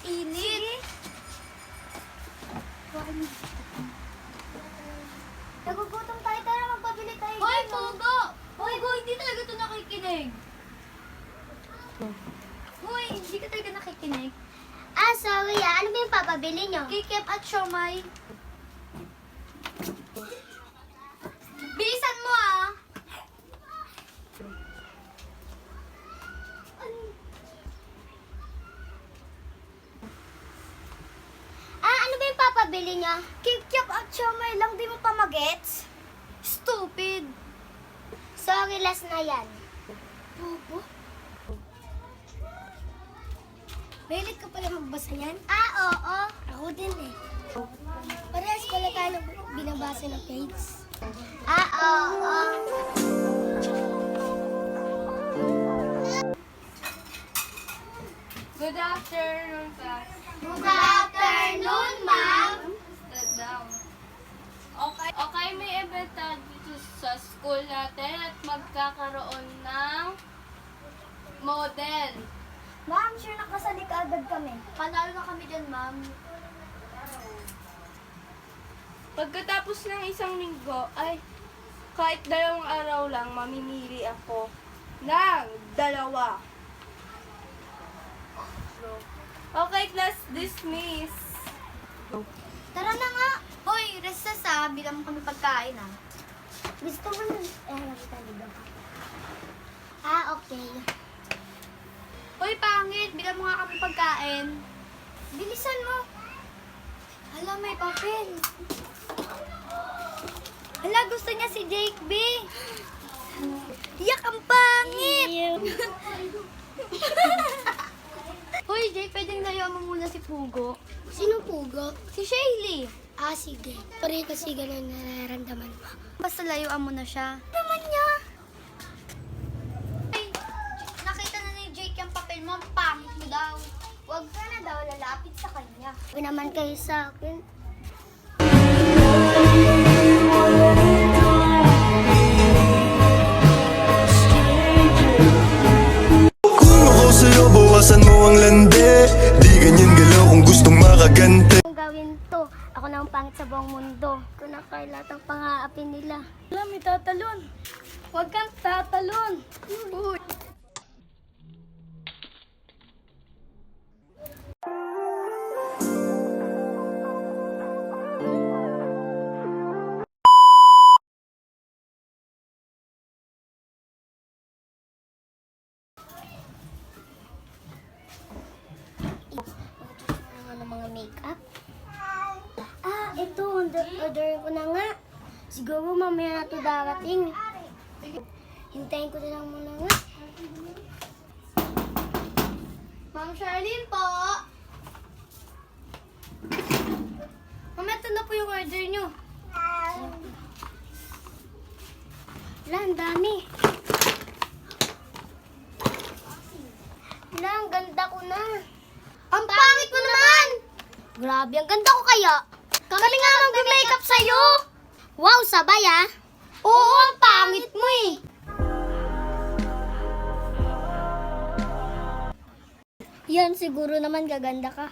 init. Nagugutom tayo, tara magpabili tayo. Hoy, Pogo! Hoy, Go, hindi talaga ito nakikinig. Hoy, hindi ka talaga nakikinig. Ah, sorry ah. Ano ba yung papabili nyo? Kikip at siomay. Bilisan mo ah! Ah, ano ba yung papabili nyo? Kikip at siomay lang, di mo pa magets? Stupid! Sorry, last na yan. Pogo? Mahilig ka pala magbasa yan? Ah, oo. Ako din eh. Parehas pala tayo binabasa ng page. Ah, oo. Good afternoon, class. Good afternoon, ma'am. Sit down. Okay, may event tayo dito sa school natin at magkakaroon ng model. Ma'am, sure nakasali ka agad kami. Panalo na kami dyan, ma'am. Pagkatapos ng isang linggo, ay kahit 2 araw lang, mamimili ako ng 2. Okay, class, dismiss. Tara na nga. Hoy, recess ah. Bilang mo kami pagkain ah. Gusto mo na... nakita dito. Ah, okay. Hoy, pangit. Bilang mo nga kami pagkain. Bilisan mo. Hala, may papel. Hala, gusto niya si Jake B. Yak, ang pangit. Hoy, Jake, pwedeng layuan mo muna si Pugo. Sino pugo? Si Shaylee. Ah, sige. Pare kasi ganun nararamdaman mo. Basta layuan mo na siya. Naman niya. Ay, nakita na ni Jake yung papel mo. Ang pangit mo daw. Huwag ka na daw lalapit sa kanya. Huwag naman kayo sa akin. Kung ako sa'yo, bawasan mo ang landi. Di ganyan galaw kung gustong makaganti. Kung gawin to, ako na ang pangit sa buong mundo. Kung nakailat ang pangaapin nila. Wala, may tatalon. Huwag kang tatalon. Uy. Ano mga makeup? Ah, ito. Order ko na nga. Siguro mamaya na ito darating. Hintayin ko na lang muna nga. Ma'am Charlene po. Ma'am, ito na po yung order nyo. Wala, ang dami. Wala, ang ganda ko na. Ang pangit mo naman! Grabe, ang ganda ko kaya. Kami nga mag-makeup sa'yo. Wow, sabay ah. Oo, ang pangit mo eh. Yan, siguro naman gaganda ka.